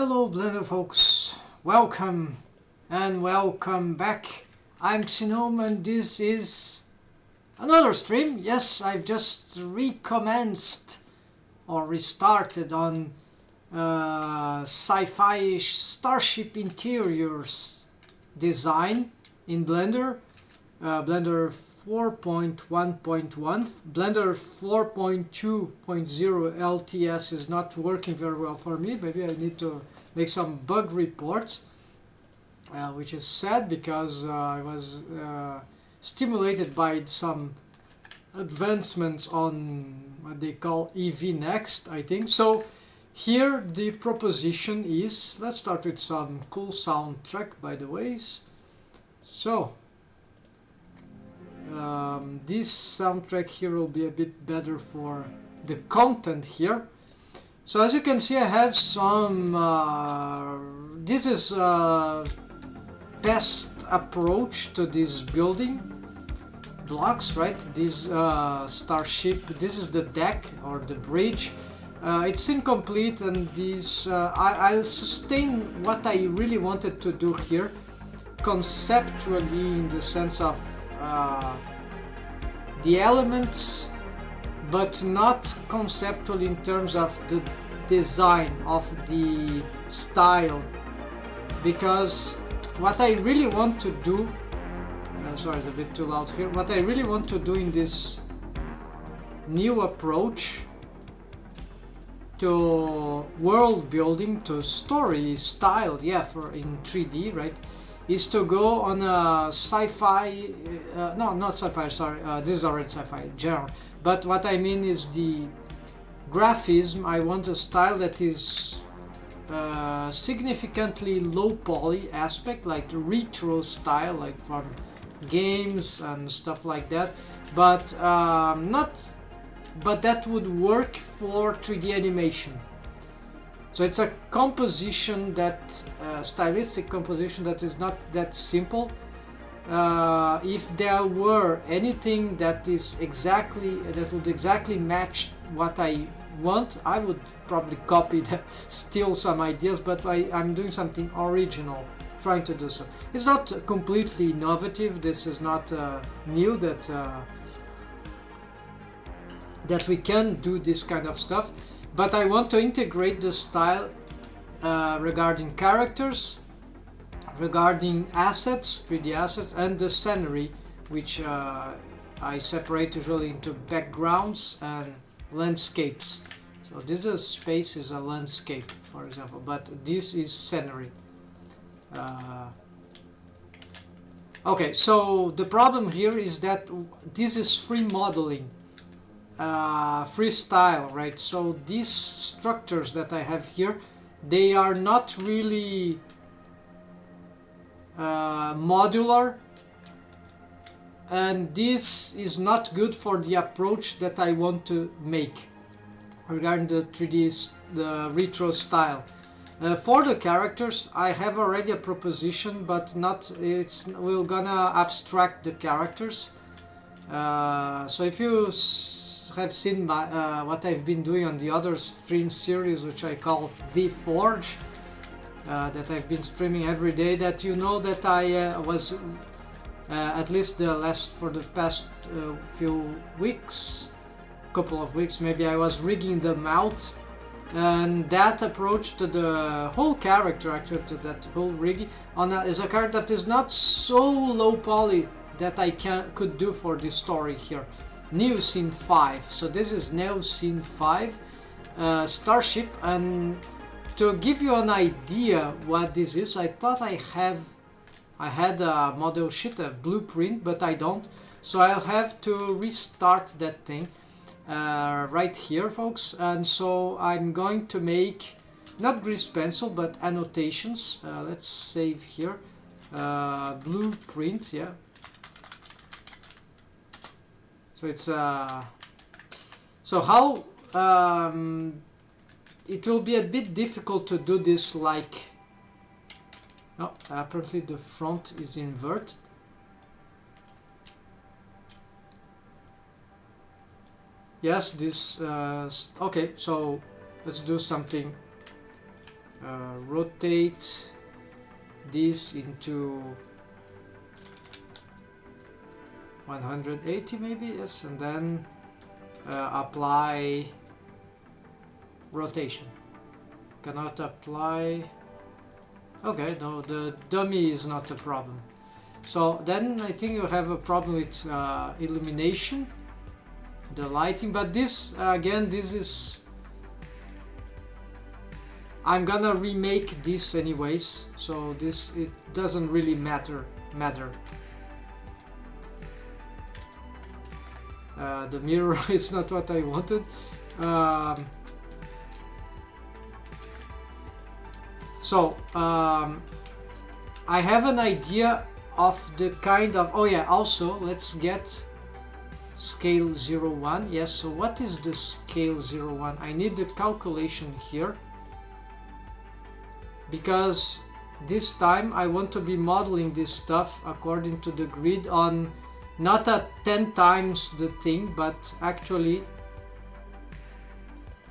Hello Blender folks, welcome and welcome back. I'm Gnome and this is another stream. Yes, I've just recommenced or restarted on Sci-Fi Starship interiors design in Blender. Blender 4.1.1. Blender 4.2.0 LTS is not working very well for me. Maybe I need to make some bug reports, which is sad because I was stimulated by some advancements on what they call EV Next, I think. So here the proposition is, let's start with some cool soundtrack, by the ways. So this soundtrack here will be a bit better for the content here. So as you can see, I have some this is best approach to this building blocks, right? This starship, this is the deck or the bridge. It's incomplete, and this I'll sustain what I really wanted to do here conceptually, in the sense of the elements, but not conceptually in terms of the design of the style, because what I really want to do sorry, it's a bit too loud here. What I really want to do in this new approach to world building, to story style, yeah, for in 3D, right, is to go on a sci-fi, no, not sci-fi, sorry, this is already sci-fi genre, but what I mean is the graphism. I want a style that is significantly low poly aspect, like the retro style, like from games and stuff like that, but that would work for 3D animation. So it's a composition that, stylistic composition that is not that simple. If there were anything that is exactly, that would exactly match what I want, I would probably copy that, steal some ideas, but I'm doing something original, trying to do so. It's not completely innovative. This is not new that we can do this kind of stuff. But I want to integrate the style regarding characters, regarding assets, 3D assets, and the scenery, which I separate usually into backgrounds and landscapes. So this space is a landscape, for example, but this is scenery. Okay, so the problem here is that this is free modeling. Freestyle, right? So these structures that I have here, they are not really modular, and this is not good for the approach that I want to make regarding the 3D, the retro style. For the characters, I have already a proposition, but not, we're gonna abstract the characters. So if you have seen what I've been doing on the other stream series, which I call V-Forge, that I've been streaming every day, that you know that I was at least for the past few weeks, couple of weeks maybe, I was rigging them out, and that approach to the whole character, actually to that whole rigging is a character that is not so low poly that I could do for this story here. Neocene V. So this is Neocene V Starship, and to give you an idea what this is, I thought I had a model sheet, a blueprint, but I don't. So I'll have to restart that thing right here, folks. And so I'm going to make not grease pencil but annotations. Let's save here. Blueprint, yeah. So it's so how it will be a bit difficult to do this, like, no, apparently the front is inverted. Yes, this okay, so let's do something rotate this into 180 maybe, yes, and then apply rotation. Cannot apply. Okay, no, the dummy is not a problem. So then I think you have a problem with illumination, the lighting, but this again, this is, I'm gonna remake this anyways, so this, it doesn't really matter. The mirror is not what I wanted. I have an idea of the kind of, oh yeah, also let's get scale 0,1. Yes, so what is the scale 0,1? I need the calculation here, because this time I want to be modeling this stuff according to the grid on not at 10 times the thing, but actually,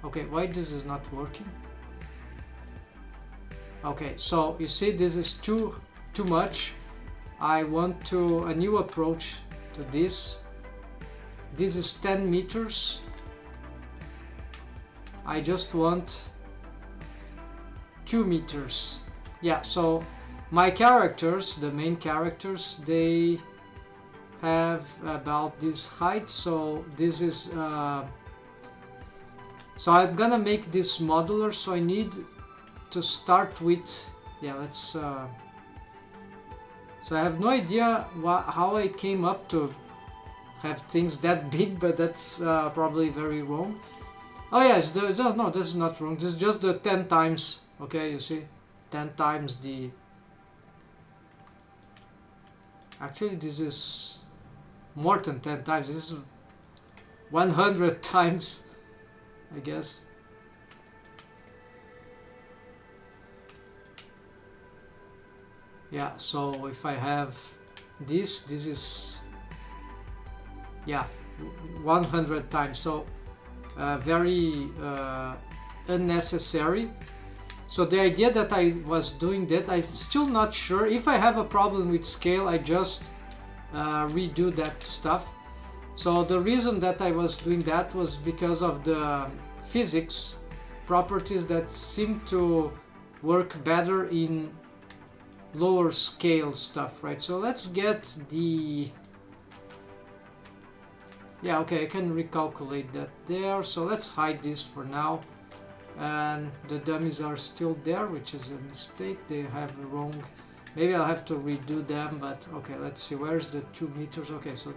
okay, why this is not working? Okay, so you see this is too much. I want to a new approach to this. This is 10 meters. I just want 2 meters. Yeah, so my characters, the main characters, they have about this height, so this is so I'm gonna make this modular, so I need to start with, yeah, let's so I have no idea how I came up to have things that big, but that's probably very wrong. Oh yes, no, this is not wrong, this is just the 10 times, okay, you see, 10 times the, actually this is more than 10 times, this is 100 times, I guess. Yeah, so if I have this is, yeah, 100 times, so very unnecessary. So the idea that I was doing that, I'm still not sure. If I have a problem with scale, I just redo that stuff. So the reason that I was doing that was because of the physics properties that seem to work better in lower scale stuff, right? So let's get the, yeah, okay, I can recalculate that there, so let's hide this for now. And the dummies are still there, which is a mistake, they have a wrong, maybe I'll have to redo them, but okay, let's see, where's the 2 meters? Okay, so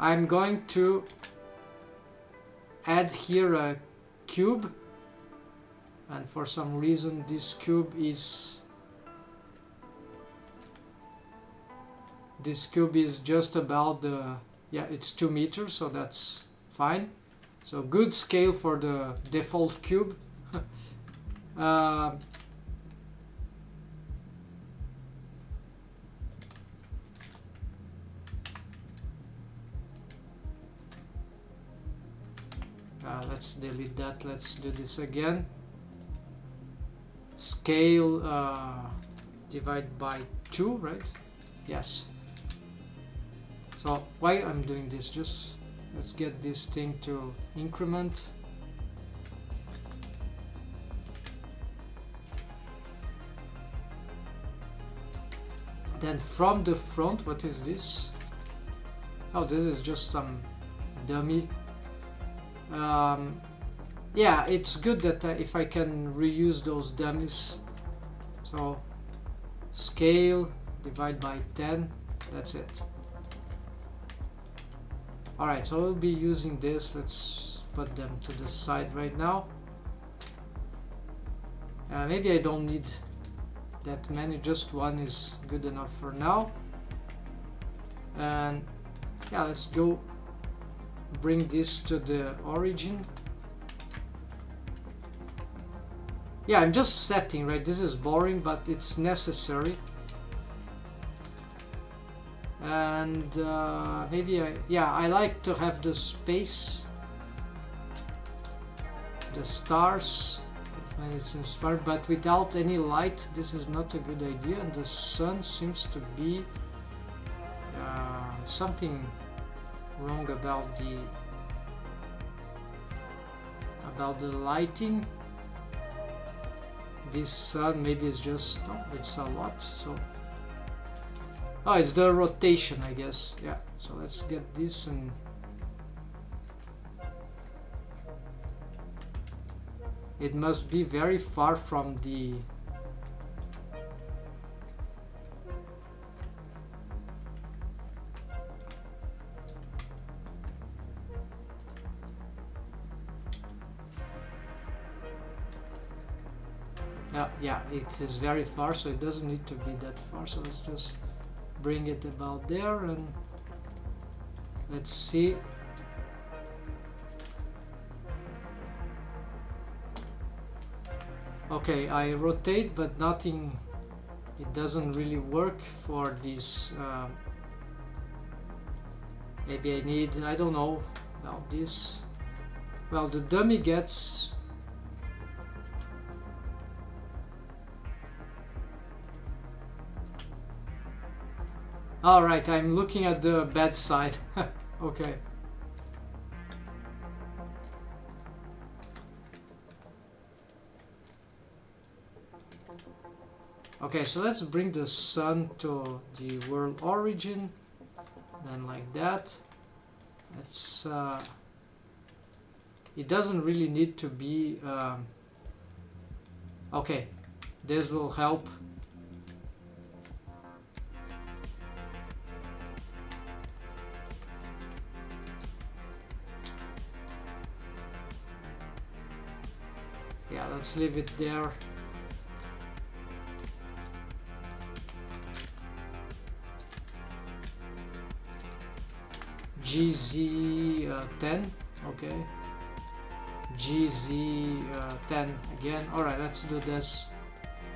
I'm going to add here a cube, and for some reason this cube is just about the, yeah, it's 2 meters, so that's fine. So good scale for the default cube. Let's delete that, let's do this again. Scale divide by 2, right? Yes. So why I'm doing this, just let's get this thing to increment. Then from the front, what is this? Oh, this is just some dummy. Yeah, it's good that if I can reuse those dummies. So scale divide by 10, that's it. Alright, so we'll be using this. Let's put them to the side right now. Maybe I don't need that many, just one is good enough for now. And yeah, let's go bring this to the origin. Yeah, I'm just setting, right? This is boring, but it's necessary. And maybe I like to have the space, the stars. when it's inspired, but without any light this is not a good idea, and the sun seems to be something wrong about the lighting. This sun maybe is just, oh, it's a lot, so oh, it's the rotation, I guess. Yeah, so let's get this, and it must be very far from the yeah, it is very far, so it doesn't need to be that far, so let's just bring it about there, and let's see. Okay, I rotate, but nothing, it doesn't really work for this. Maybe I need, I don't know about this. Well, the dummy gets alright, I'm looking at the bad side. Okay. Okay, so let's bring the sun to the world origin, then like that. Let's it doesn't really need to be okay, this will help. Yeah, let's leave it there. GZ10, okay. GZ10 again. Alright, let's do this.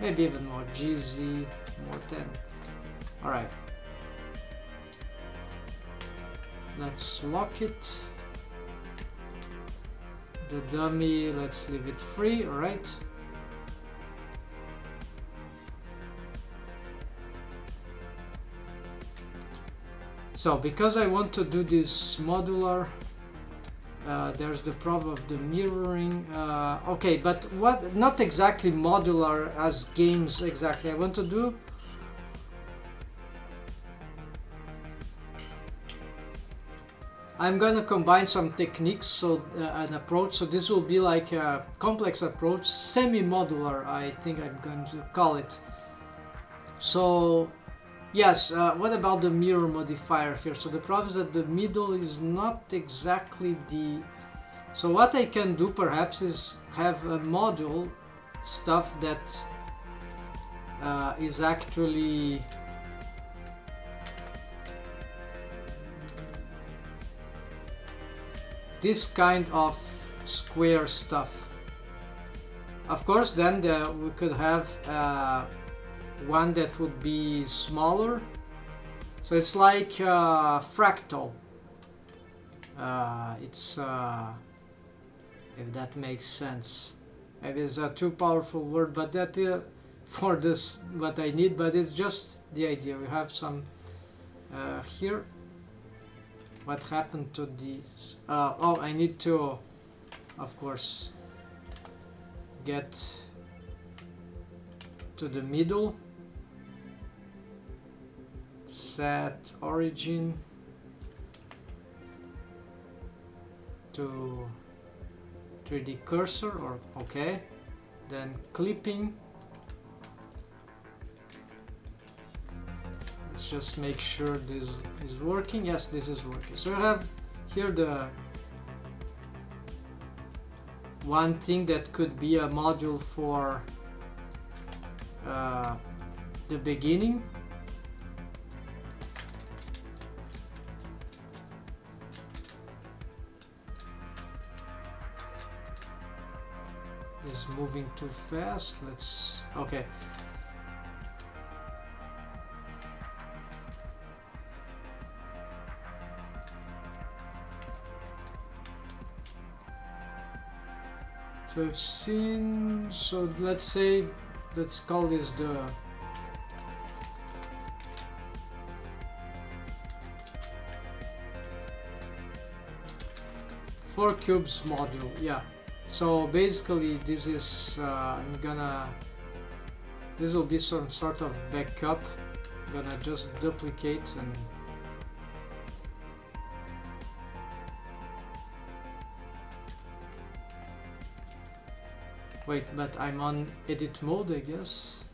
Maybe even more. GZ more 10. Alright. Let's lock it. The dummy, let's leave it free, alright. So, because I want to do this modular, there's the problem of the mirroring. Okay, but what? Not exactly modular as games exactly. I want to do. I'm gonna combine some techniques, so an approach. So this will be like a complex approach, semi-modular. I think I'm going to call it. So. Yes, what about the mirror modifier here? So the problem is that the middle is not exactly the... So what I can do perhaps is have a module stuff that is actually... this kind of square stuff. Of course, then we could have one that would be smaller, so it's like fractal. It's if that makes sense. Maybe it's a too powerful word, but that for this what I need. But it's just the idea. We have some here. What happened to these? Oh, I need to, of course, get to the middle. Set origin to 3D cursor, or okay, then clipping. Let's just make sure this is working. Yes, this is working. So you have here the one thing that could be a module for the beginning. Is moving too fast. Let's okay. So I've seen, so let's say, let's call this the four cubes module. Yeah, so basically this is this will be some sort of backup. I'm gonna just duplicate and wait, but I'm on edit mode, I guess.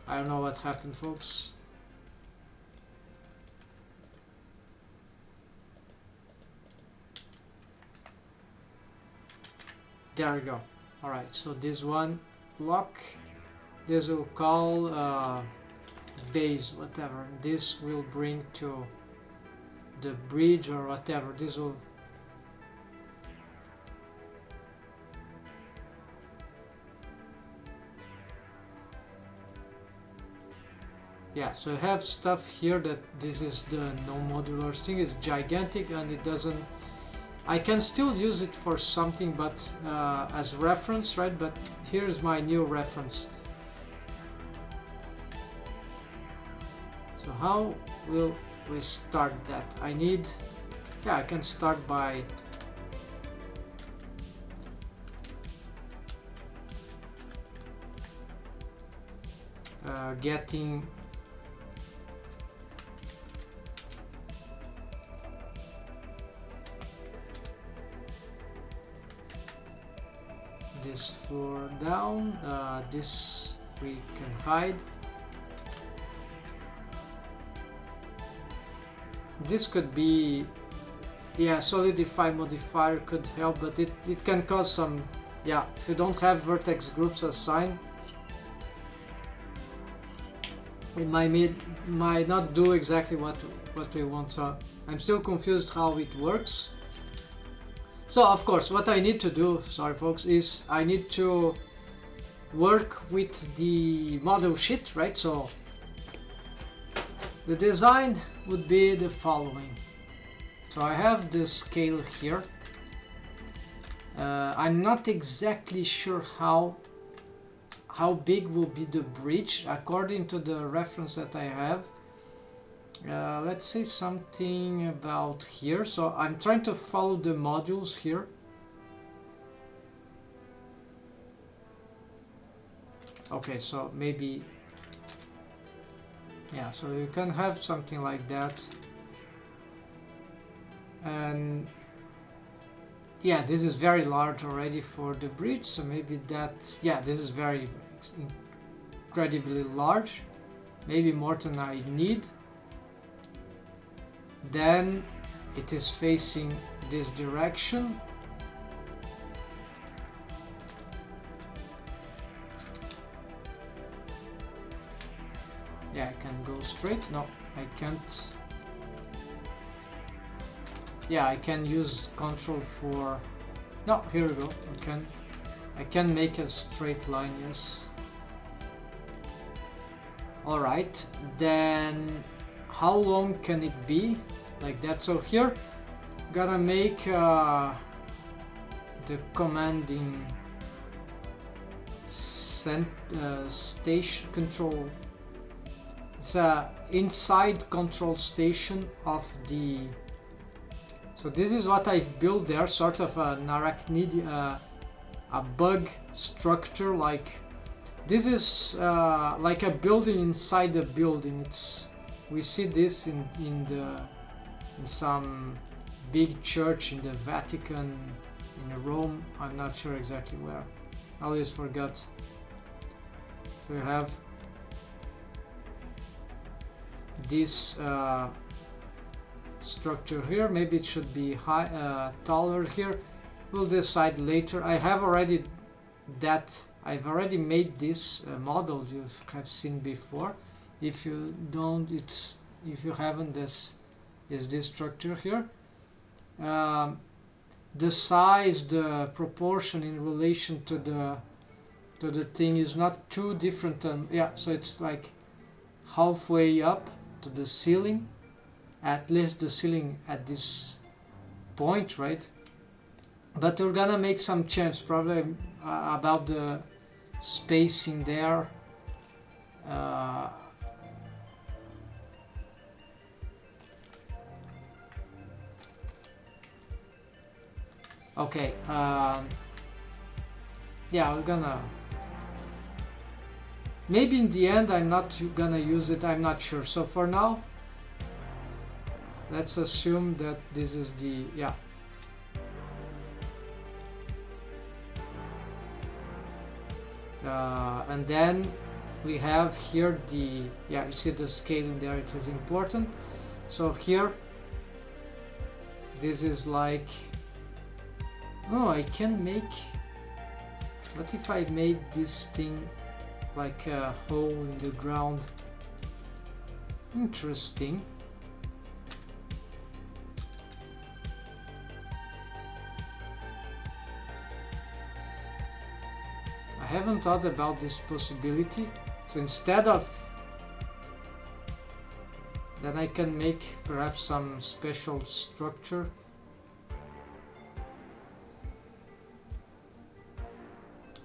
I don't know what happened, folks. There we go. Alright, so this one block, this will call base, whatever. This will bring to the bridge or whatever. This will yeah, so I have stuff here that this is the non-modular thing. It's gigantic and it doesn't, I can still use it for something, but as reference, right? But here's my new reference. So how will we start that? I need, yeah, I can start by getting this floor down. This we can hide. This could be, yeah, solidify modifier could help, but it can cause some, yeah, if you don't have vertex groups assigned, it might not do exactly what we want. So I'm still confused how it works. So of course what I need to do, sorry folks, is I need to work with the model sheet, right? So the design would be the following. So I have the scale here. I'm not exactly sure how big will be the bridge according to the reference that I have. Let's say something about here. So I'm trying to follow the modules here. Okay, so maybe, yeah, so you can have something like that. And yeah, this is very large already for the bridge, so maybe that, yeah, this is very incredibly large, maybe more than I need. Then it is facing this direction. Yeah, I can go straight. No, I can't. Yeah, I can use control for, no, here we go. I can make a straight line, yes. Alright, then how long can it be? Like that. So here I'm gonna make the commanding station control. It's a inside control station of the. So this is what I've built there, sort of an arachnid, a bug structure. Like this is like a building inside a building. It's, we see this in some big church in the Vatican, in Rome. I'm not sure exactly where. I always forgot. So you have this structure here. Maybe it should be high, taller here. We'll decide later. I have already I've already made this model you have seen before. If you don't, if you haven't, this is this structure here. The size, the proportion in relation to the thing is not too different. Yeah, so it's like halfway up to the ceiling, at least the ceiling at this point, right? But we're gonna make some change probably about the spacing there. Okay, yeah, we're gonna, maybe in the end I'm not gonna use it, I'm not sure. So for now, let's assume that this is the, yeah. And then we have here the, yeah, you see the scaling there, it is important. So here, this is like, oh, I can make, what if I made this thing like a hole in the ground? Interesting. I haven't thought about this possibility. So instead of, then I can make perhaps some special structure.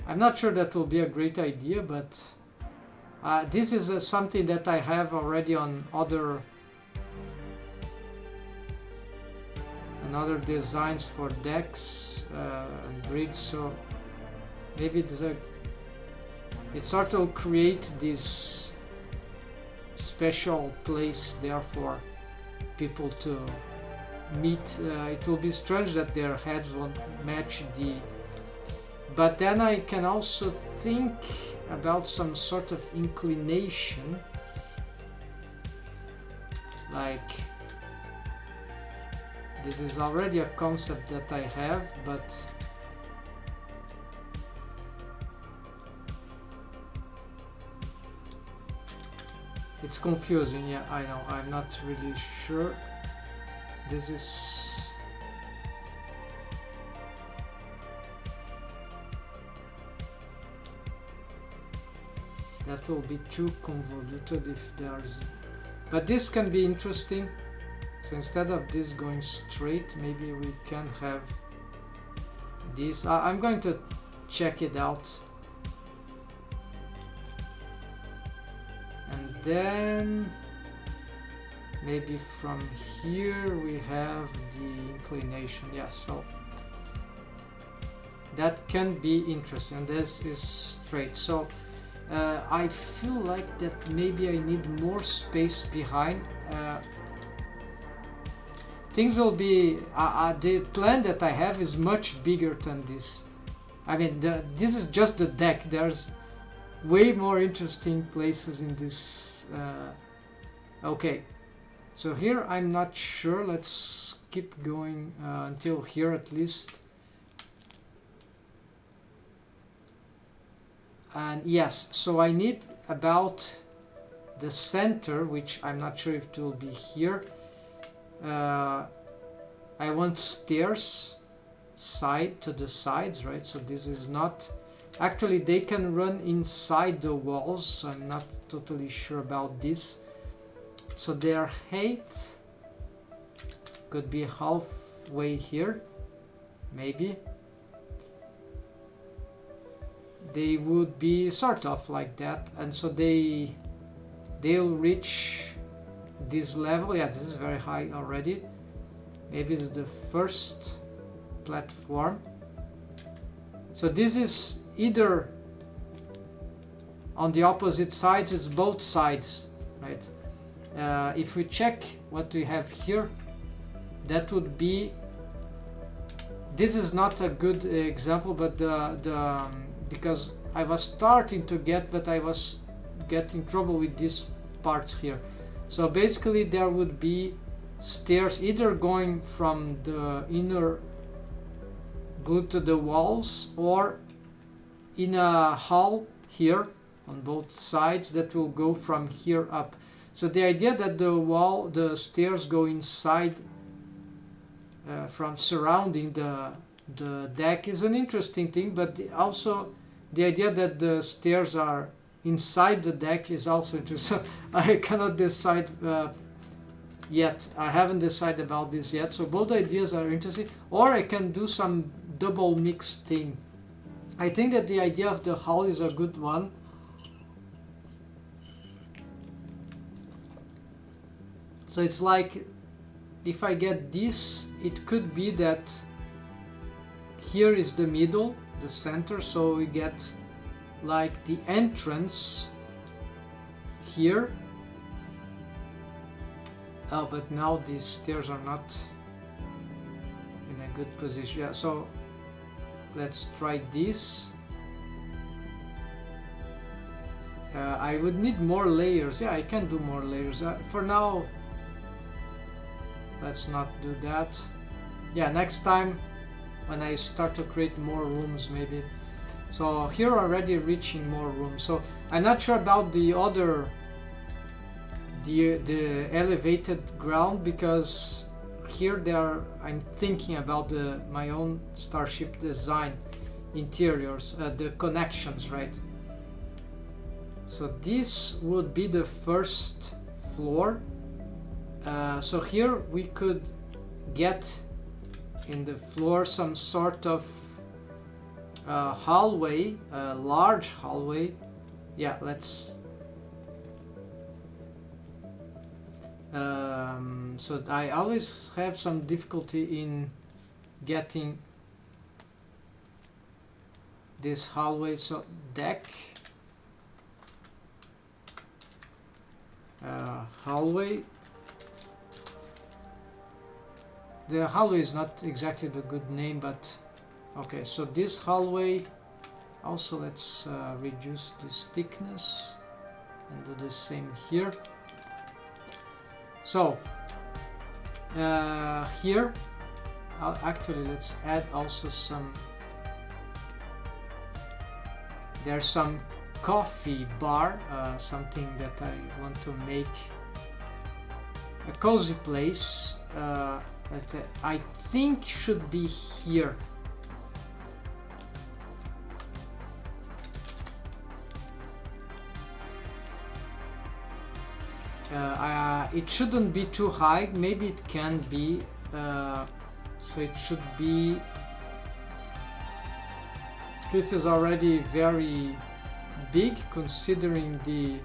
I'm not sure that will be a great idea, but this is something that I have already on other designs for decks and bridge. So maybe it sort of create this special place there for people to meet. It will be strange that their heads won't match the, but then I can also think about some sort of inclination, like this is already a concept that I have, but it's confusing. Yeah, I know, I'm not really sure. This is, that will be too convoluted if there's, but this can be interesting. So instead of this going straight, maybe we can have this. I'm going to check it out. And then maybe from here we have the inclination. Yes, so that can be interesting. This is straight. So I feel like that maybe I need more space behind. Things will be, the plan that I have is much bigger than this. I mean, this is just the deck. There's way more interesting places in this. Okay, so here I'm not sure. Let's keep going until here at least. And yes, so I need about the center, which I'm not sure if it will be here. I want stairs side to the sides, right? So this is not, actually they can run inside the walls, so I'm not totally sure about this. So their height could be halfway here, maybe. They would be sort of like that, and so they'll reach this level. Yeah, this is very high already. Maybe it's the first platform. So this is either on the opposite sides, it's both sides, right? If we check what we have here, that would be, this is not a good example, but because I was starting to get, but I was getting trouble with these parts here. So basically there would be stairs either going from the inner glued to the walls, or in a hall here on both sides that will go from here up. So the idea that the stairs go inside from surrounding the deck is an interesting thing, but also the idea that the stairs are inside the deck is also interesting. So I cannot decide yet. I haven't decided about this yet, so both ideas are interesting. Or I can do some double mix thing. I think that the idea of the hall is a good one. So it's like, if I get this, it could be that here is the middle, the center, so we get like the entrance here. Oh, but now these stairs are not in a good position. Yeah, so let's try this. I would need more layers. Yeah, I can do more layers. For now, let's not do that. Yeah, next time when I start to create more rooms, maybe. So here already reaching more rooms. So I'm not sure about the other, the elevated ground, because here I'm thinking about my own Starship design interiors, the connections, right? So this would be the first floor. So here we could get in the floor some sort of hallway, a large hallway. Yeah, let's so I always have some difficulty in getting this hallway. So deck, hallway. The hallway is not exactly the good name, but okay, so this hallway, also let's reduce this thickness and do the same here. So here, actually let's add also some, there's some coffee bar, something that I want to make a cozy place. That I think should be here. It shouldn't be too high, maybe it can be, so it should be, this is already very big considering the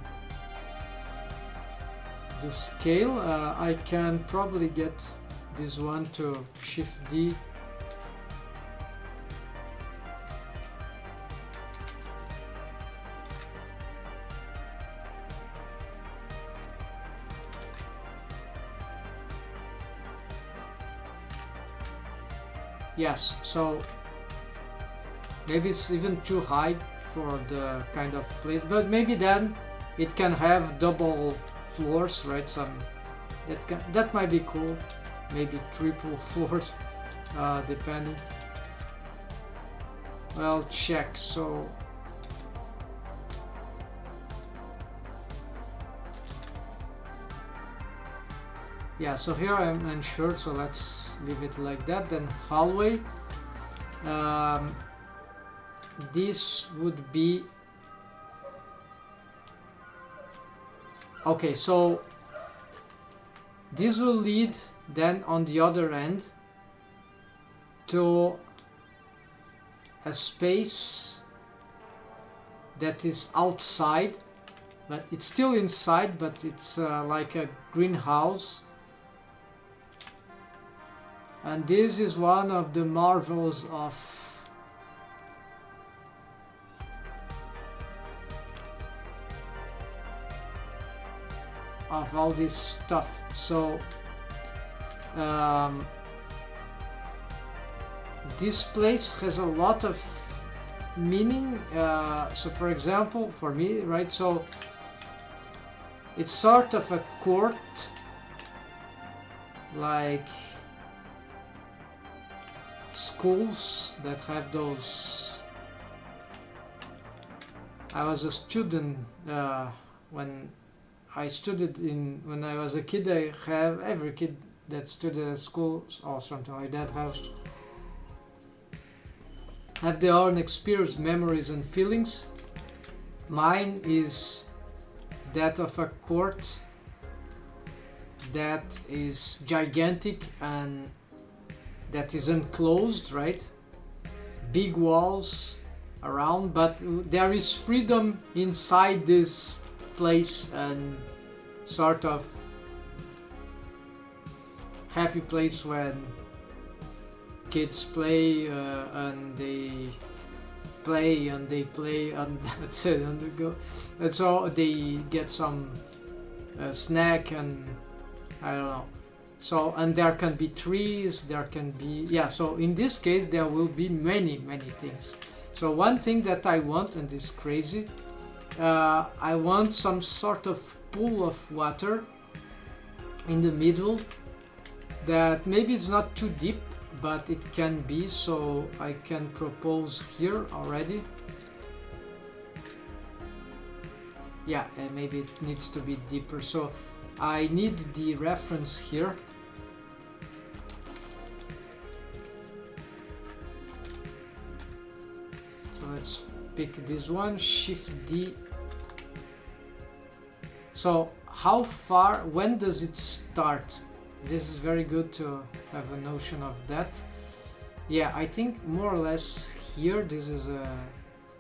scale. I can probably get this one to Shift D. Yes, so maybe it's even too high for the kind of place, but maybe then it can have double floors, right? Some that might be cool. Maybe triple floors, depending. Well, check. So yeah, so here I'm unsure, so let's leave it like that. Then hallway, this would be okay, so this will lead then on the other end to a space that is outside, but it's still inside, but it's like a greenhouse. And this is one of the marvels of all this stuff. So this place has a lot of meaning. So for example, for me, right, so it's sort of a court, like schools that have those. I was a student when I studied when I was a kid. I have every kid that studied at school or something like that have their own experience, memories and feelings. Mine is that of a court that is gigantic and that is enclosed, right? Big walls around, but there is freedom inside this place and sort of happy place when kids play and they play and that's it, and they go, and so they get some snack and I don't know. So, and there can be trees, there can be, yeah, so in this case there will be many things. So one thing that I want, and it's crazy, I want some sort of pool of water in the middle that maybe it's not too deep, but it can be, so I can propose here already. Yeah, and maybe it needs to be deeper, so I need the reference here. So let's pick this one, Shift D. So how far, when does it start? This is very good to have a notion of that. Yeah, I think more or less here this is a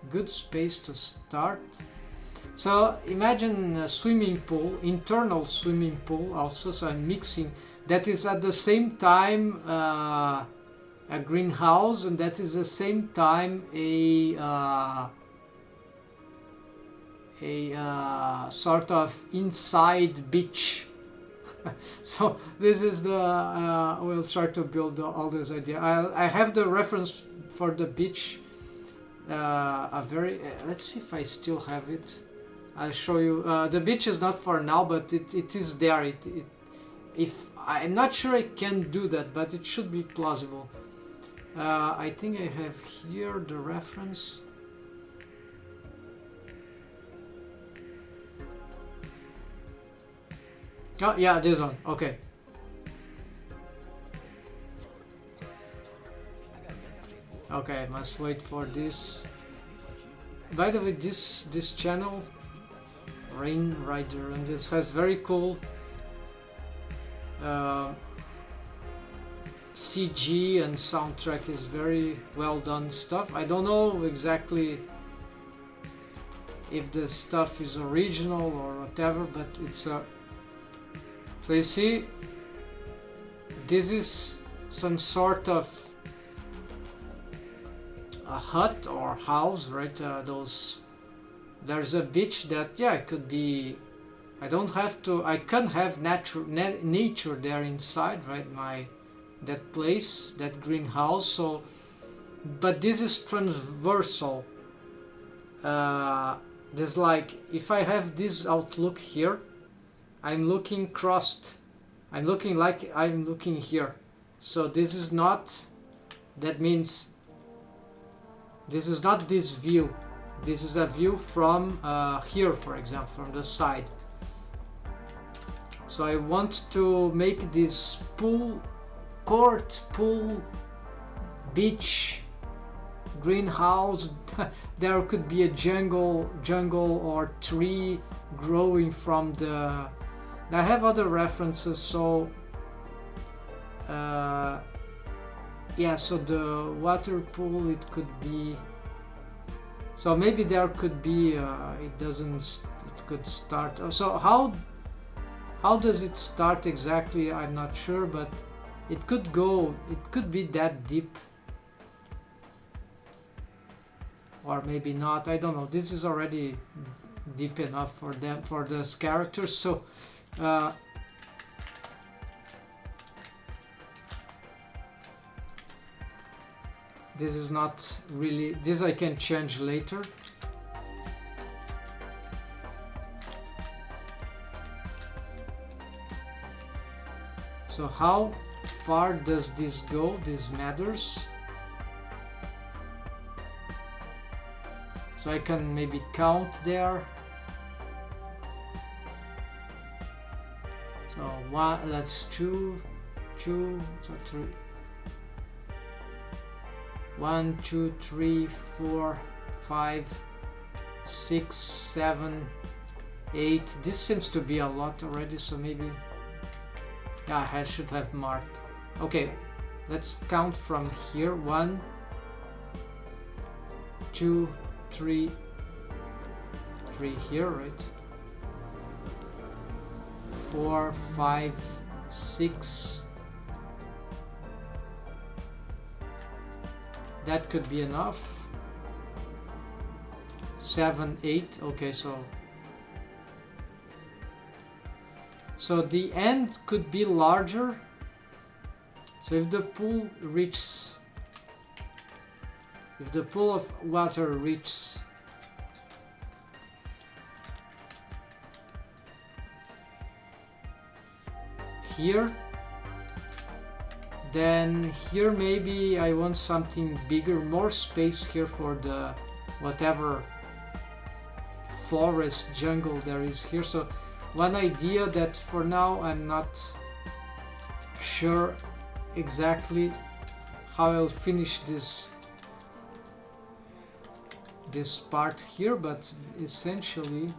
good space to start. So imagine a swimming pool, internal swimming pool also, so I'm mixing, that is at the same time a greenhouse, and that is the same time a sort of inside beach. So this is the we'll try to build all this idea. I have the reference for the beach, a very let's see if I still have it. I'll show you. The beach is not for now, but it is there. If I'm not sure I can do that, but it should be plausible. I think I have here the reference. Oh yeah, this one. Okay. Okay, must wait for this. By the way, this channel, Rain Rider, and this has very cool CG and soundtrack, is very well done stuff. I don't know exactly if the stuff is original or whatever, but it's a. So you see, this is some sort of a hut or house, right? There's a beach that, yeah, it could be. I can have nature there inside, right? That place, that greenhouse. So, but this is transversal. There's like, if I have this outlook here, I'm looking crossed. I'm looking like I'm looking here. So this is not. That means this is not this view. This is a view from here, for example, from the side. So I want to make this pool, beach, greenhouse. There could be a jungle or tree growing from the. I have other references, so yeah, so the water pool, it could be, so maybe there could be it could start, so how does it start exactly, I'm not sure, but it could be that deep, or maybe not, I don't know. This is already deep enough for those characters, so this is not really, this I can change later. So how far does this go? This matters. So I can maybe count there. So one, that's two, so three. 1, 2, 3, 4, 5, 6, 7, 8. This seems to be a lot already, so maybe Yeah, I should have marked. Okay, let's count from here. 1, 2, 3, 3 here, right? 4, 5, 6. That could be enough. 7, 8. Okay, so the end could be larger. So if the pool reaches, if the pool of water reaches here, then here maybe I want something bigger, more space here for the whatever forest jungle there is here. So one idea that for now I'm not sure exactly how I'll finish this part here, but essentially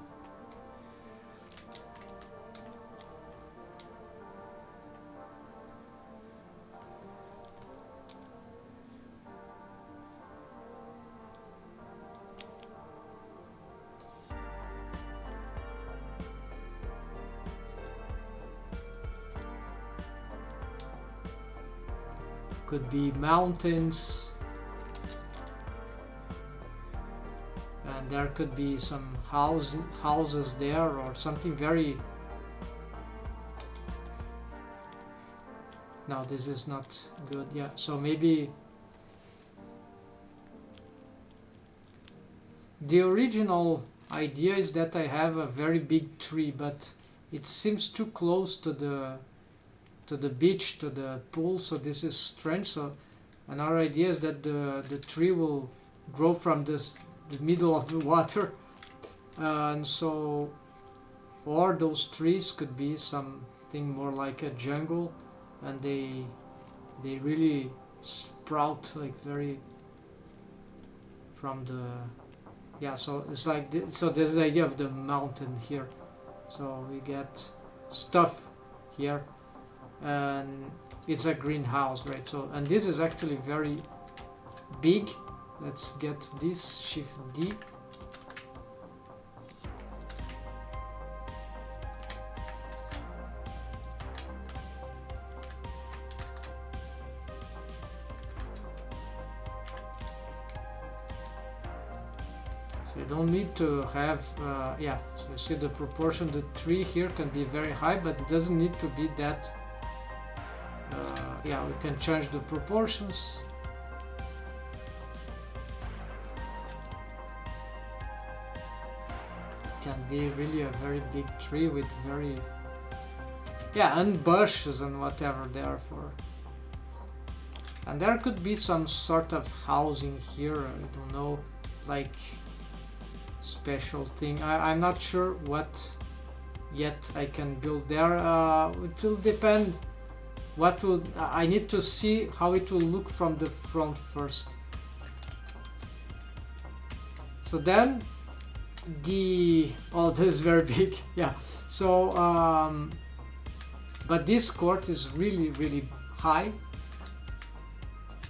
could be mountains, and there could be some houses there, or something very... No, this is not good. Yeah, so maybe the original idea is that I have a very big tree, but it seems too close to the beach, to the pool, so this is strange. So another idea is that the tree will grow from the middle of the water, and so, or those trees could be something more like a jungle, and they really sprout like very from the... Yeah, so it's like this, so there's the idea of the mountain here, so we get stuff here, and it's a greenhouse, right? So, and this is actually very big. Let's get this, Shift D. So you don't need to have yeah, so you see the proportion, the tree here can be very high, but it doesn't need to be that. Yeah, we can change the proportions. It can be really a very big tree with very... Yeah, and bushes and whatever they are for. And there could be some sort of housing here, I don't know, like special thing. I'm not sure what yet I can build there. It will depend. What will I need to see how it will look from the front first. So then oh, this is very big. Yeah, so but this court is really high,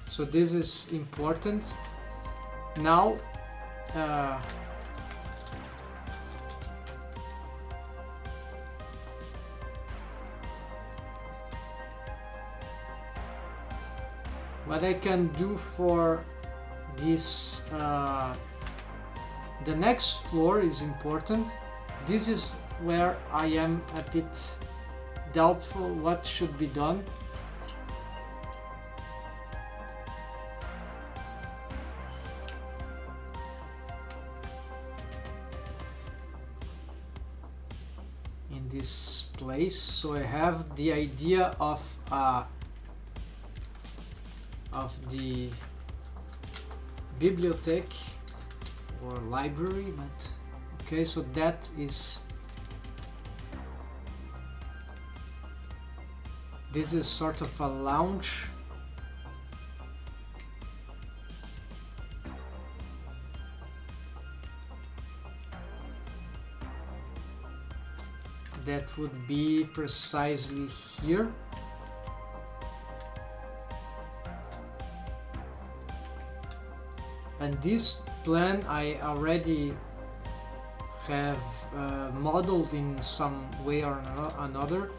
so this is important. Now what I can do for this, the next floor is important. This is where I am a bit doubtful what should be done. In this place, so I have the idea of the bibliothèque or library, but okay, so that is, this is sort of a lounge. that would be precisely here. And this plan I already have modeled in some way or another.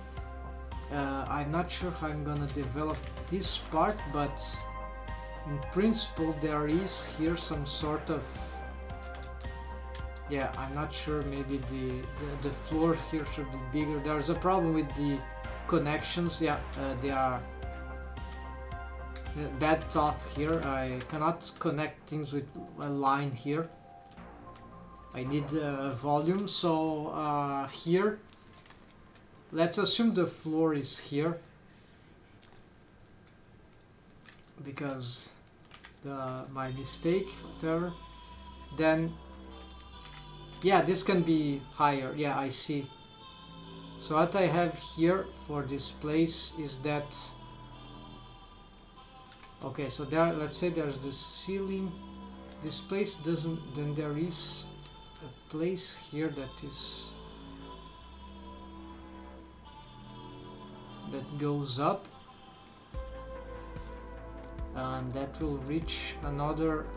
I'm not sure how I'm gonna develop this part, but in principle there is here some sort of, yeah, I'm not sure, maybe the floor here should be bigger. There's a problem with the connections. Yeah, they are bad thought here. I cannot connect things with a line here. I need volume. So here, let's assume the floor is here, because my mistake, whatever. Then yeah, this can be higher. Yeah, I see. So what I have here for this place is that, okay, so there, let's say there's the ceiling. This place doesn't, then there is a place here that is, that goes up, and that will reach another,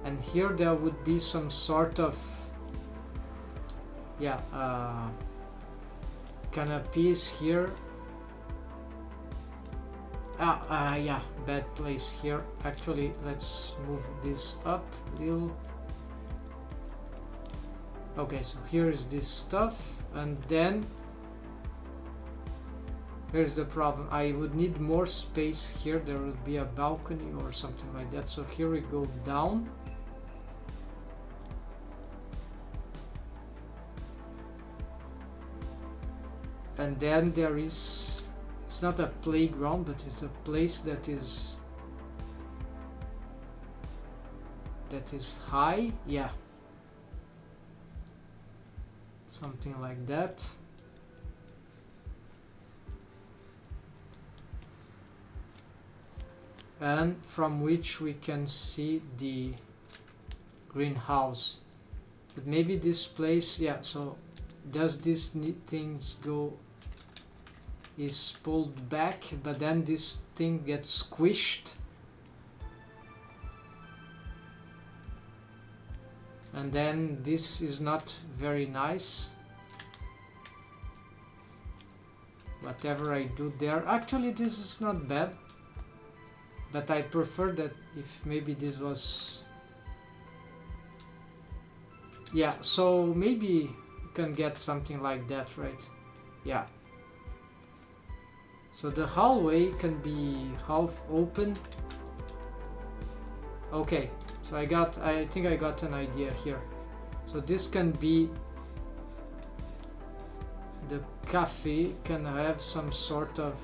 and here there would be some sort of, yeah, canopies here. Yeah, bad place here. Actually, let's move this up a little. Okay, so here is this stuff, and then here's the problem. I would need more space here. There would be a balcony or something like that. So here we go down. And then there is, it's not a playground, but it's a place that is high. Yeah, something like that. And from which we can see the greenhouse. But maybe this place, yeah, so does this things go, is pulled back, but then this thing gets squished, and then this is not very nice. Whatever I do there, actually this is not bad, but I prefer that if maybe this was, yeah, so maybe you can get something like that, right? Yeah. So the hallway can be half open. Okay, so I think I got an idea here. So this can be, the cafe can have some sort of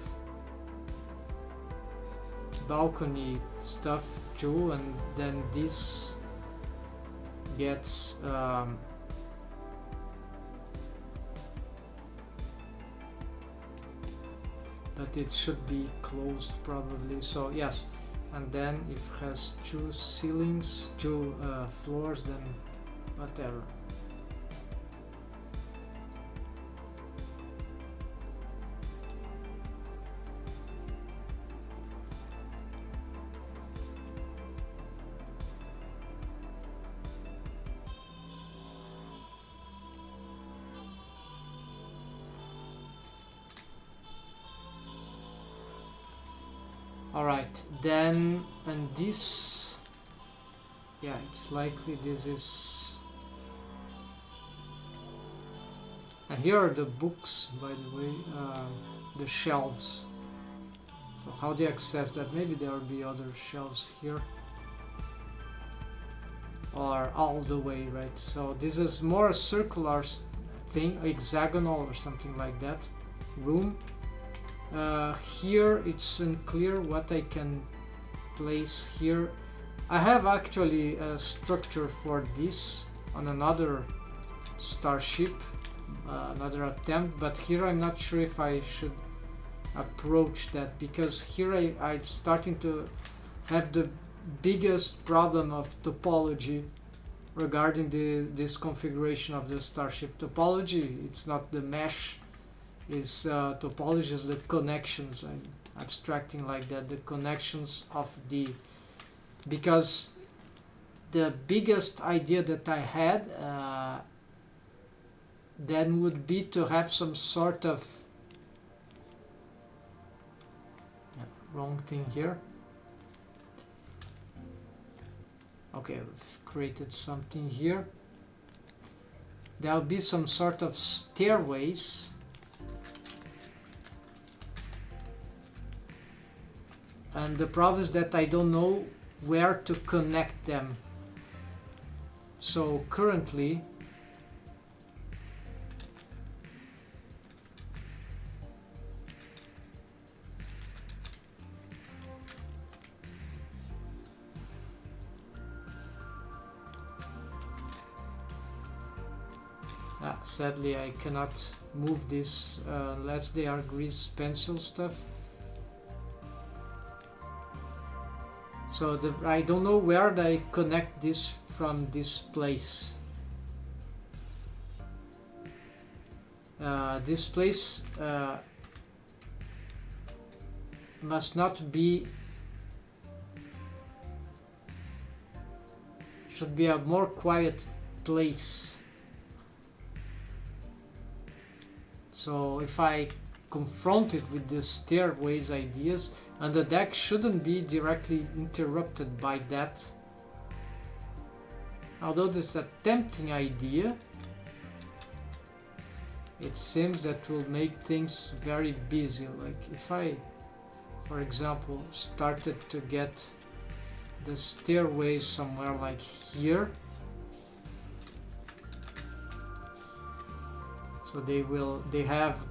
balcony stuff too, and then this gets but it should be closed probably. So yes, and then if it has two ceilings, two floors, then whatever. Alright, then, and this, yeah, it's likely this is, and here are the books, by the way, the shelves. So how do you access that? Maybe there will be other shelves here, or all the way, right? So this is more a circular thing, hexagonal or something like that, room. Here it's unclear what I can place here. I have actually a structure for this on another Starship, another attempt, but here I'm not sure if I should approach that, because here I'm starting to have the biggest problem of topology regarding this configuration of the Starship topology. It's not the mesh, it's topology is the connections. I'm abstracting like that, the connections of the, because the biggest idea that I had then would be to have some sort of wrong thing here. Okay, we've created something here. There'll be some sort of stairways, and the problem is that I don't know where to connect them. So currently sadly I cannot move this unless they are grease pencil stuff. So I don't know where I connect this from this place. This place must not be, should be a more quiet place. So if I confront it with the stairways ideas, and the deck shouldn't be directly interrupted by that. Although this is a tempting idea, it seems that will make things very busy. Like if I, for example, started to get the stairways somewhere like here, so they have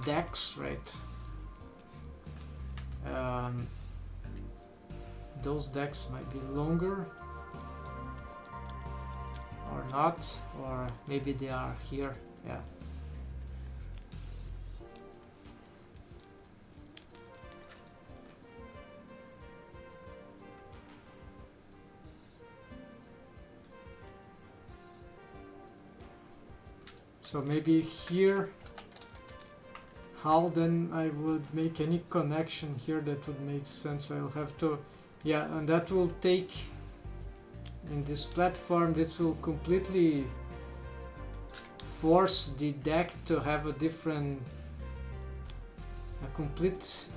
decks, right? Those decks might be longer or not, or maybe they are here. Yeah. So maybe here, how then I would make any connection here that would make sense. I'll have to, yeah, and that will take, in this platform, this will completely force the deck to have a different, a complete,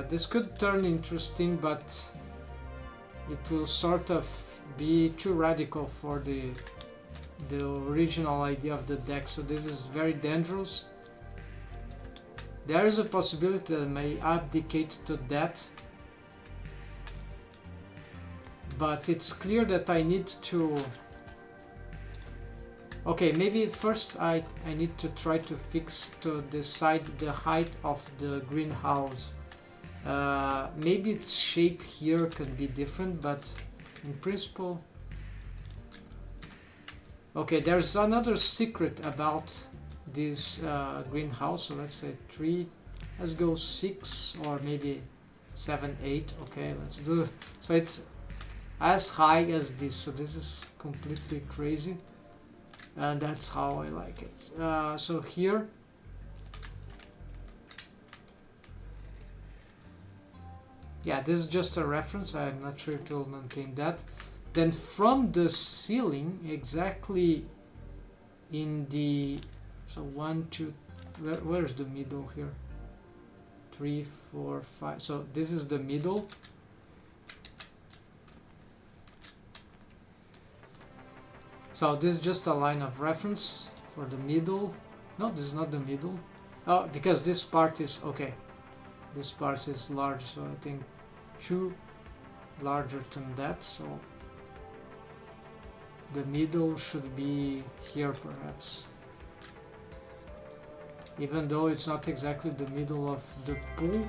this could turn interesting, but it will sort of be too radical for the original idea of the deck, so this is very dangerous. There is a possibility that I may abdicate to that, but it's clear that I need to, okay, maybe first I need to try to fix, to decide the height of the greenhouse. Maybe its shape here could be different, but in principle. Okay, there's another secret about this greenhouse, so let's say 3, let's go 6 or maybe 7, 8. Okay, let's do, so it's as high as this, so this is completely crazy, and that's how I like it. So here, yeah, this is just a reference, I'm not sure it will maintain that. Then from the ceiling, exactly in the, so 1, 2, where's the middle here? 3, 4, 5, so this is the middle. So this is just a line of reference for the middle. No, this is not the middle. Oh, because this part is, okay, this part is large, so I think 2 larger than that, so the middle should be here perhaps, even though it's not exactly the middle of the pool.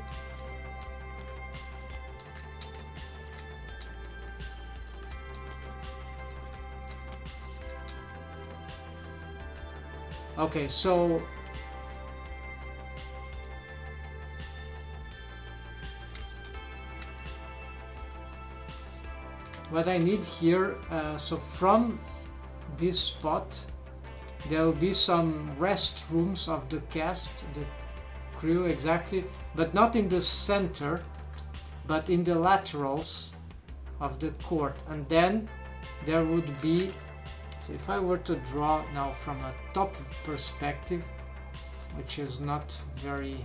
Okay, so what I need here, so from this spot. There will be some restrooms of the cast, the crew exactly, but not in the center, but in the laterals of the court. And then there would be, so if I were to draw now from a top perspective, which is not very,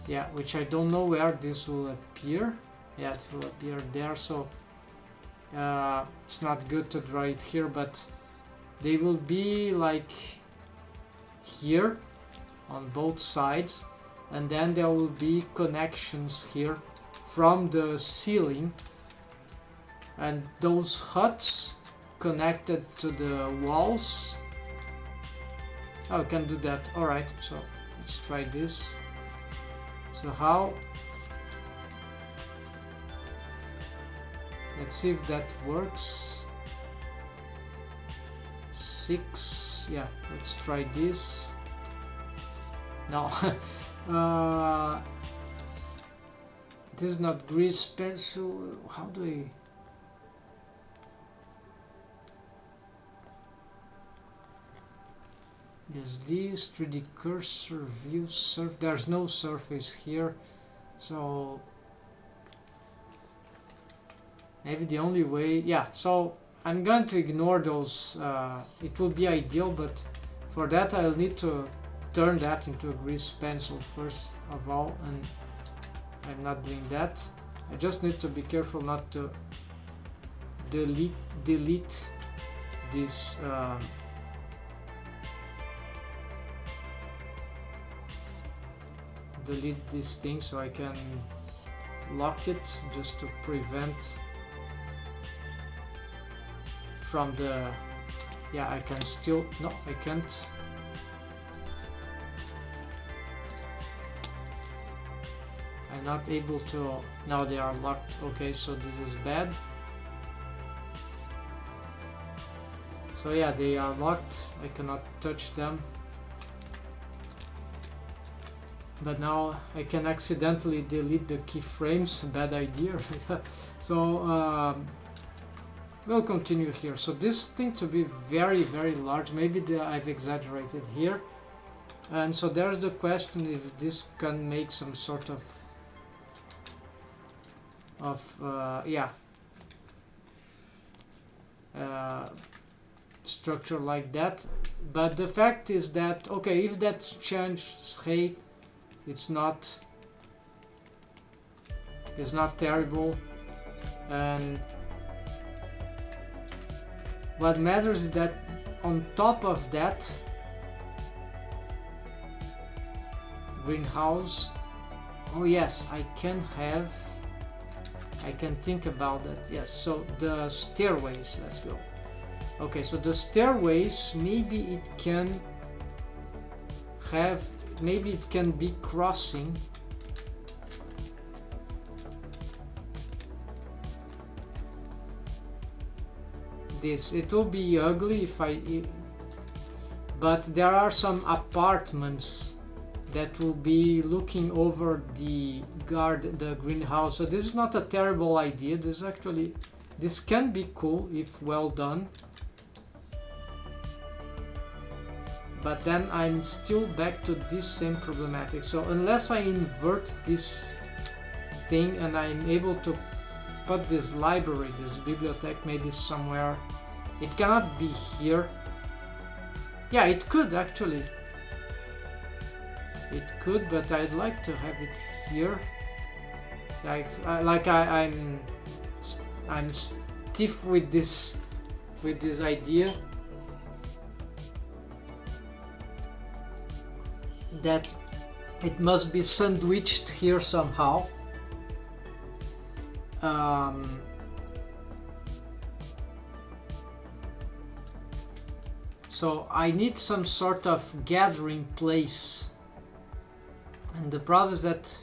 yeah, which I don't know where this will appear. Yeah, it will appear there, so it's not good to draw it here, but they will be like here on both sides, and then there will be connections here from the ceiling, and those huts connected to the walls. Oh, I can do that. Alright, so let's try this. So how? Let's see if that works. 6, yeah, let's try this. No, this is not grease pencil. How do I? Yes, this 3D cursor view surf. There's no surface here, so maybe the only way. Yeah, so I'm going to ignore those. It will be ideal, but for that I'll need to turn that into a grease pencil first of all, and I'm not doing that. I just need to be careful not to delete this delete this thing, so I can lock it just to prevent from the, yeah, I can still, no, I can't. I'm not able to, now they are locked. Okay, so this is bad. So yeah, they are locked, I cannot touch them. But now I can accidentally delete the keyframes, bad idea. So we'll continue here. So this thing to be very, very large, maybe I've exaggerated here. And so there's the question if this can make some sort of structure like that. But the fact is that, okay, if that's changed height, it's not terrible, and what matters is that on top of that greenhouse, oh yes, I can think about that. Yes, so the stairways, let's go. Okay, so the stairways, maybe it can have, maybe it can be crossing this. It will be ugly if but there are some apartments that will be looking over the greenhouse. So this is not a terrible idea. This can be cool if well done. But then I'm still back to this same problematic. So unless I invert this thing and I'm able to put this library, this bibliothèque maybe somewhere, it cannot be here. Yeah, it could actually. It could, but I'd like to have it here. I'm stiff with this idea that it must be sandwiched here somehow. So I need some sort of gathering place, and the problem is that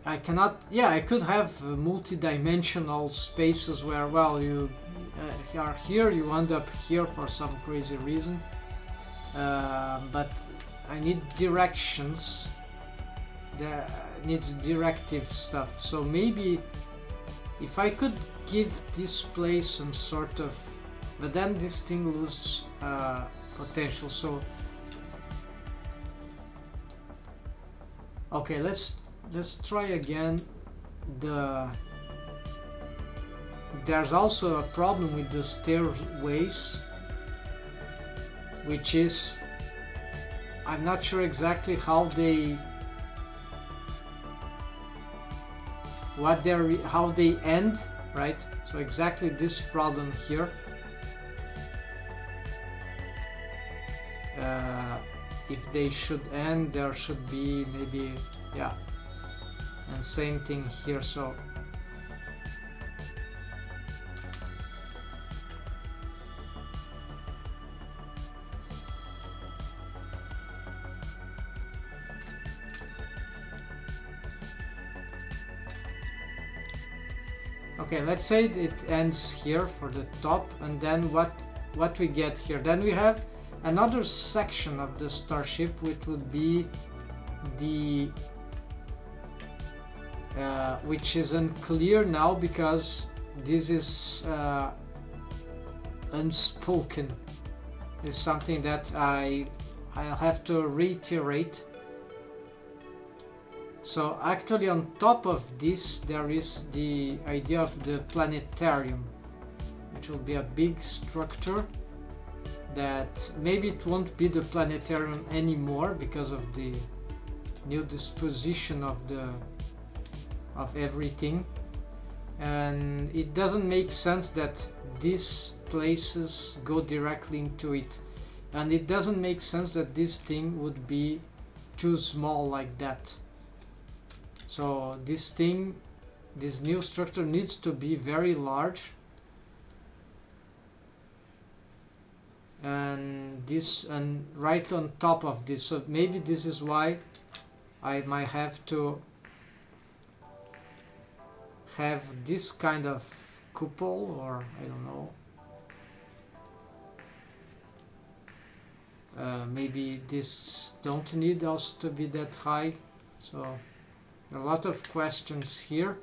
I cannot. Yeah, I could have multi-dimensional spaces where, well, you are here, you end up here for some crazy reason. But I need directions. Needs directive stuff. So maybe If I could give this place some sort of, but then this thing loses potential. So okay, let's try again. There's also a problem with the stairways, which is I'm not sure exactly how they how they end, right? So exactly this problem here. If they should end, there should be maybe, yeah, and same thing here. So okay, let's say it ends here for the top, and then what we get here, then we have another section of the Starship, which would be the which is unclear now because this is unspoken. It's something that I'll have to reiterate. So actually on top of this there is the idea of the planetarium, which will be a big structure that maybe it won't be the planetarium anymore because of the new disposition of everything, and it doesn't make sense that these places go directly into it, and it doesn't make sense that this thing would be too small like that. So this new structure needs to be very large, and right on top of this. So maybe this is why I might have to have this kind of cupola, or I don't know. Maybe this don't need also to be that high. So a lot of questions here.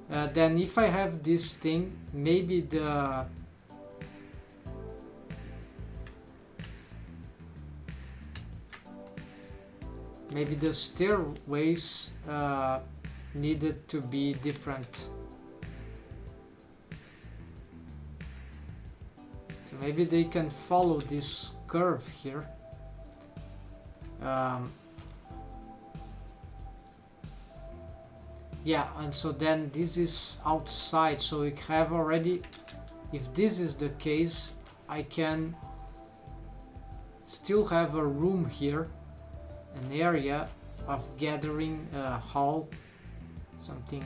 Then if I have this thing, maybe the stairways needed to be different. So maybe they can follow this curve here. Yeah, and so then this is outside, so we have already, if this is the case, I can still have a room here, an area of gathering, hall, something.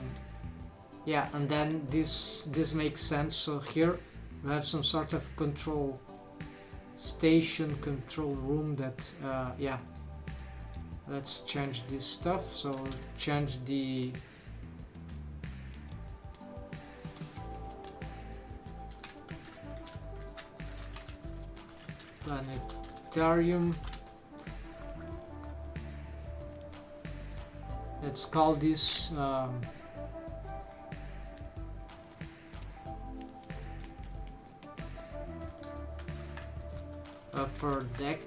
Yeah, and then this makes sense. So here we have some sort of control station, control room that yeah, let's change this stuff. So change the planetarium. Let's call this upper deck.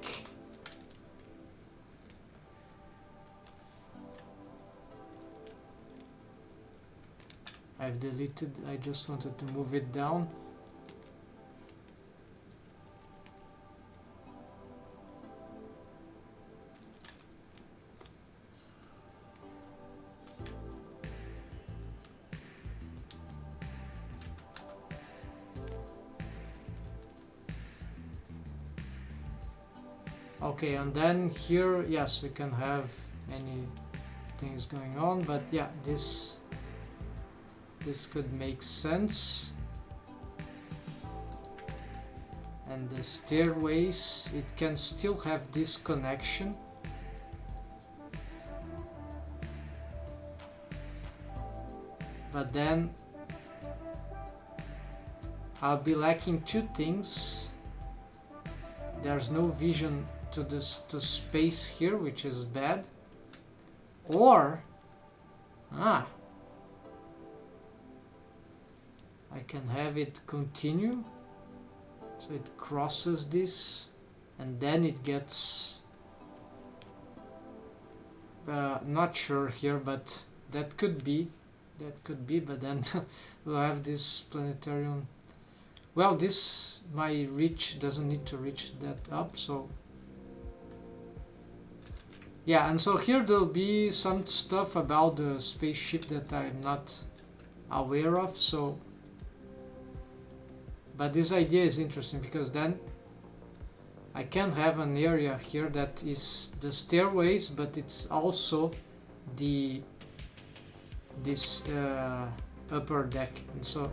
I've deleted, I just wanted to move it down. Okay, and then here, yes, we can have many things going on, but yeah, this could make sense. And the stairways, it can still have this connection. But then I'll be lacking two things. There's no vision to space here, which is bad. Or I can have it continue, so it crosses this and then it gets not sure here, but that could be, but then we'll have this planetarium. Well, this, my reach doesn't need to reach that up, so yeah. And so here there'll be some stuff about the spaceship that I'm not aware of, so but this idea is interesting because then I can have an area here that is the stairways, but it's also this upper deck. And so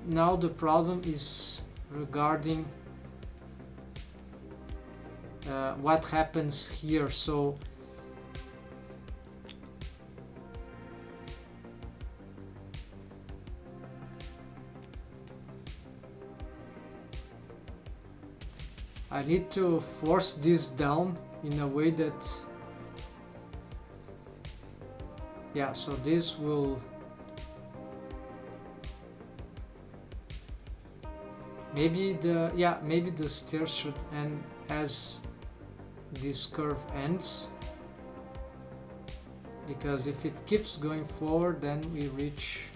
now the problem is regarding what happens here. So I need to force this down in a way that, yeah, so this will maybe the stairs should end as this curve ends, because if it keeps going forward then we reach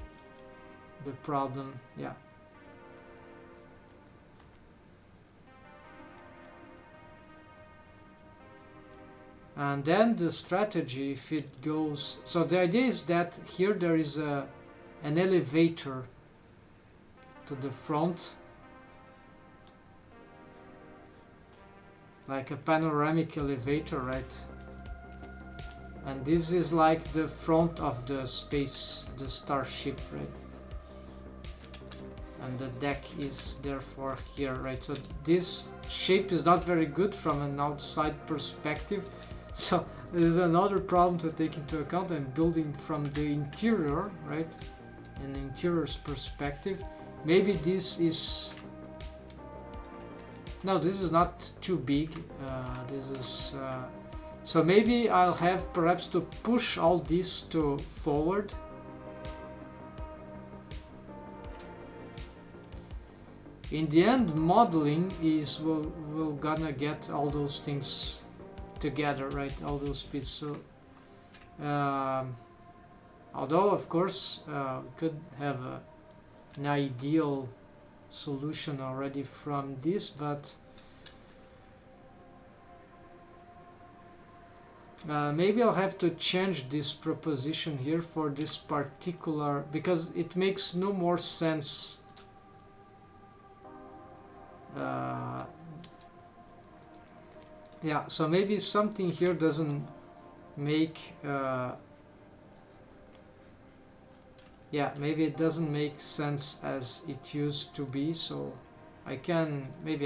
the problem. Yeah. And then the strategy, if it goes, so the idea is that here there is an elevator to the front, like a panoramic elevator, right? And this is like the front of the Starship, right? And the deck is therefore here, right? So this shape is not very good from an outside perspective. So there's another problem to take into account. I'm building from the interior, right? An interior's perspective. Maybe this is... No, this is not too big. This is... So maybe I'll have perhaps to push all this to forward. In the end, modeling is we're gonna get all those things together, right? All those pieces. So, although of course we could have an ideal solution already from this, but maybe I'll have to change this proposition here for this particular, because it makes no more sense. Yeah, so maybe something here doesn't make yeah, maybe it doesn't make sense as it used to be, so I can live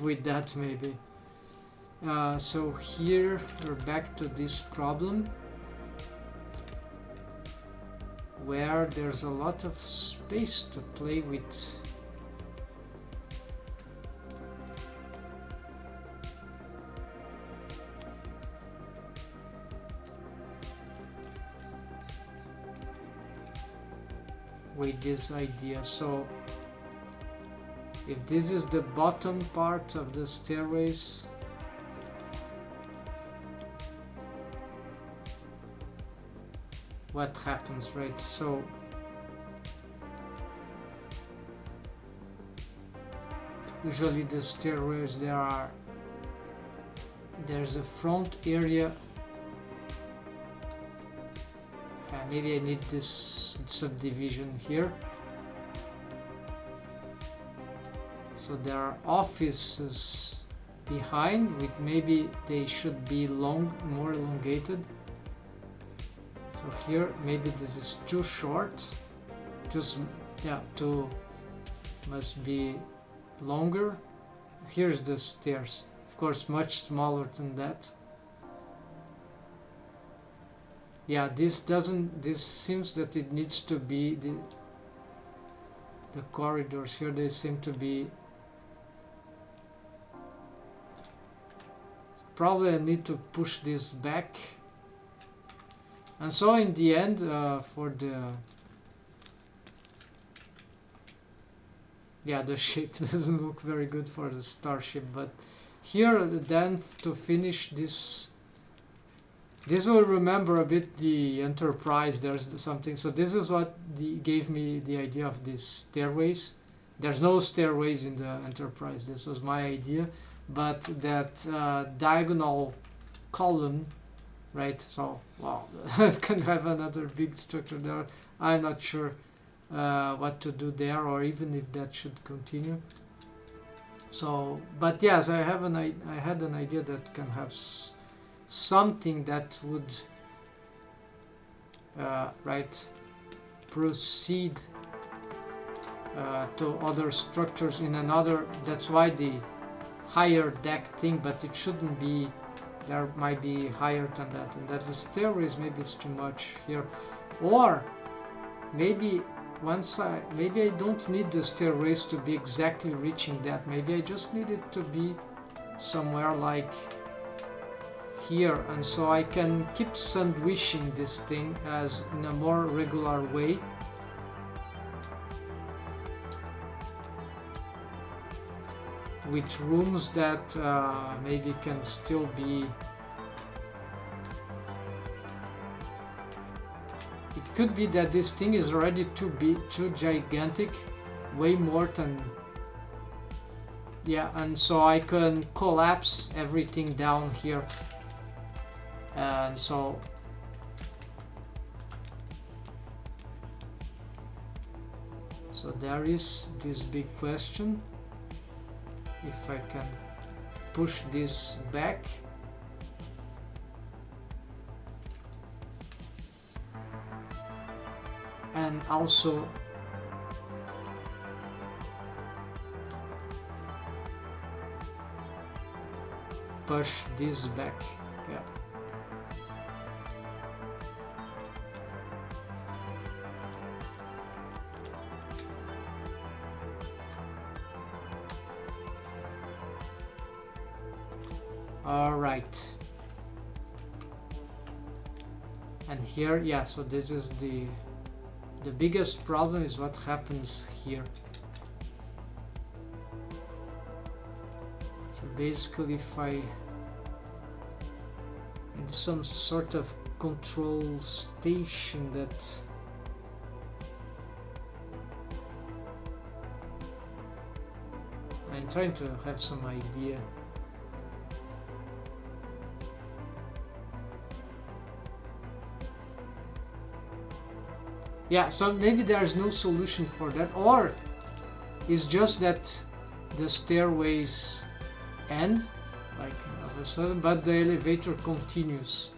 with that maybe. So here we're back to this problem where there's a lot of space to play with. With this idea. So if this is the bottom part of the stairways, what happens, right? So usually the stairways, there's a front area. Maybe I need this subdivision here. So there are offices behind, with maybe they should be more elongated. So here maybe this is too short. Two must be longer. Here's the stairs, of course much smaller than that. Yeah, this seems that it needs to be the corridors here, they seem to be, probably I need to push this back. And so in the end, for the the shape doesn't look very good for the Starship, but here then to finish this will remember a bit the Enterprise. There's something, so this is what gave me the idea of these stairways. There's no stairways in the Enterprise, this was my idea, but that diagonal column, right? So wow, it can have another big structure there. I'm not sure what to do there, or even if that should continue. So, but yes, I had an idea that can have something that would right, proceed to other structures in another. That's why the higher deck thing, but it shouldn't be. There might be higher than that, and that the stairways, maybe it's too much here, or maybe maybe I don't need the stairways to be exactly reaching that. Maybe I just need it to be somewhere like here, and so I can keep sandwiching this thing as in a more regular way. With rooms that maybe can still be. It could be that this thing is already too big, too gigantic, way more than. Yeah, and so I can collapse everything down here. And so there is this big question. If I can push this back, and also push this back. Yeah. All right. And here, yeah, so this is the biggest problem is what happens here. So basically, if I need some sort of control station that I'm trying to have some idea. Yeah, so maybe there's no solution for that, or it's just that the stairways end, like all of a sudden, but the elevator continues.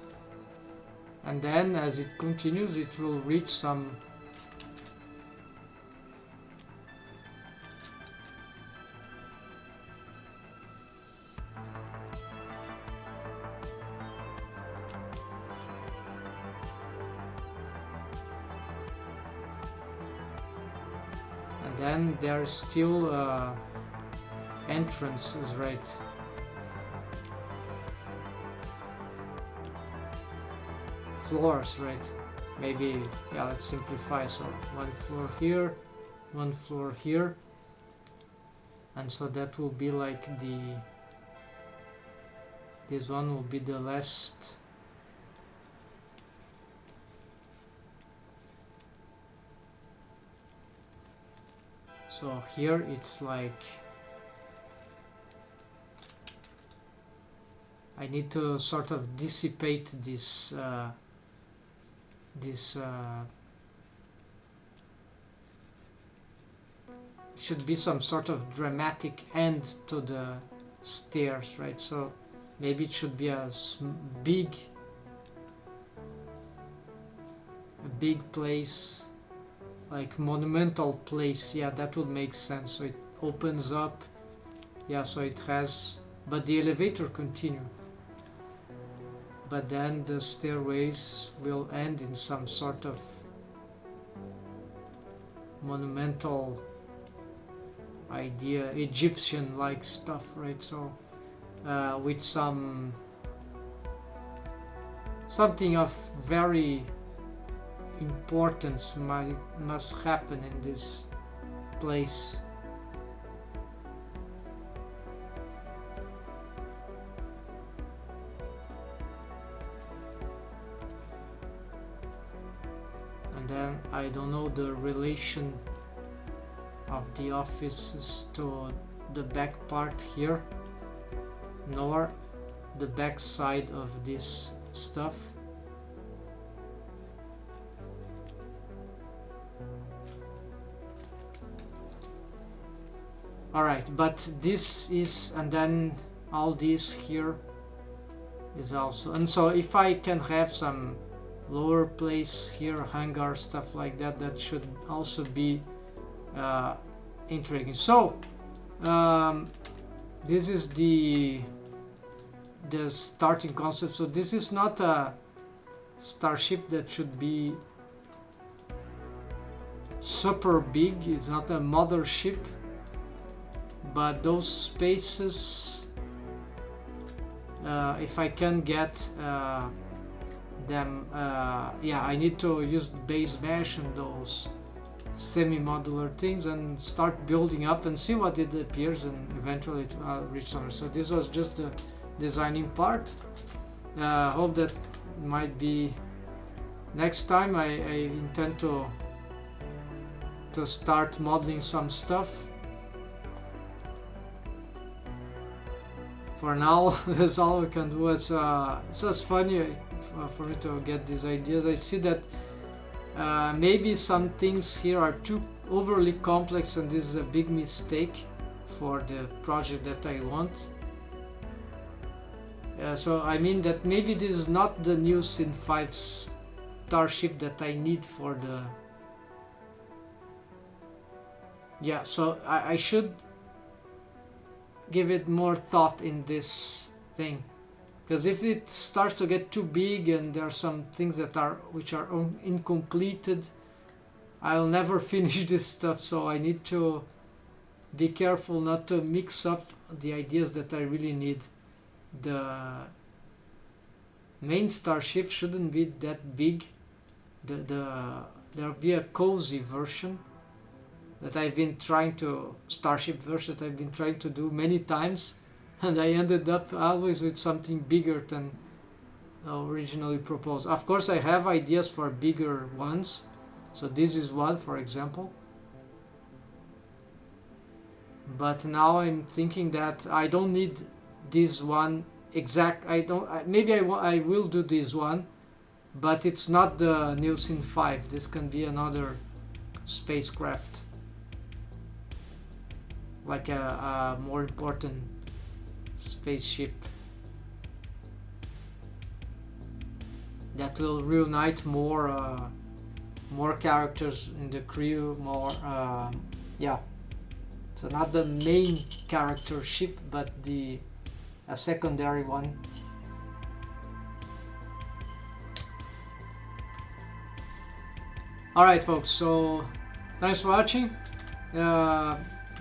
And then as it continues, it will reach some. Then there's still entrances, right? Floors, right? Maybe, yeah, let's simplify. So one floor here, one floor here, and so that will be like this one will be the last. So here it's like I need to sort of dissipate this should be some sort of dramatic end to the stairs, right? So maybe it should be a big place, like monumental place. Yeah, that would make sense. So it opens up, yeah, so it has, but the elevator continue, but then the stairways will end in some sort of monumental idea, Egyptian like stuff, right? So with some something of very importance must happen in this place. And then I don't know the relation of the offices to the back part here, nor the back side of this stuff. Alright, but this is, and then all this here is also, and so if I can have some lower place here, hangar, stuff like that, that should also be intriguing. So this is the starting concept. So this is not a starship that should be super big, it's not a mothership, but those spaces, if I can get them, yeah, I need to use base mesh and those semi-modular things and start building up and see what it appears, and eventually it will reach somewhere. So this was just the designing part. Hope that might be next time. I intend to start modeling some stuff. For now, that's all we can do. It's just funny for me to get these ideas. I see that maybe some things here are too overly complex, and this is a big mistake for the project that I want. So I mean that maybe this is not the Neocene V Starship that I need for the... Yeah, so I should give it more thought in this thing, because if it starts to get too big and there are some things that are incompleted, I'll never finish this stuff. So I need to be careful not to mix up the ideas that I really need. The main starship shouldn't be that big. There'll be a cozy version that I've been trying to, Starship-VERSE, that I've been trying to do many times, and I ended up always with something bigger than originally proposed. Of course I have ideas for bigger ones, so this is one, for example, but now I'm thinking that I don't need this one exact. Maybe I will do this one, but it's not the Neocene V. This can be another spacecraft, like a more important spaceship that will reunite more characters in the crew, more yeah, so not the main character ship, but a secondary one. Alright folks, so thanks for watching.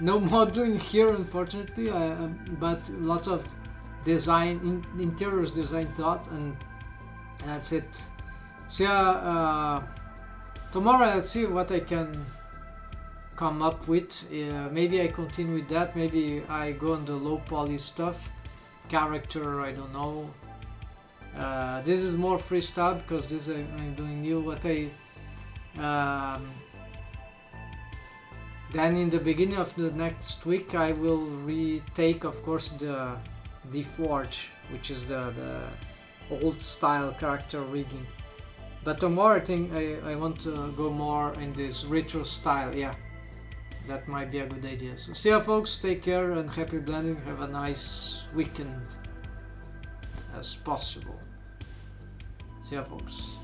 No modeling here unfortunately, but lots of design, interiors design thoughts, and that's it. So yeah, tomorrow let's see what I can come up with. Maybe I continue with that, maybe I go on the low poly stuff, character, I don't know. This is more freestyle because this I'm doing new. What then in the beginning of the next week I will retake, of course, the Forge, which is the old style character rigging. But tomorrow I think I want to go more in this retro style. Yeah, that might be a good idea. So see ya folks, take care and happy blending. Have a nice weekend as possible. See ya folks.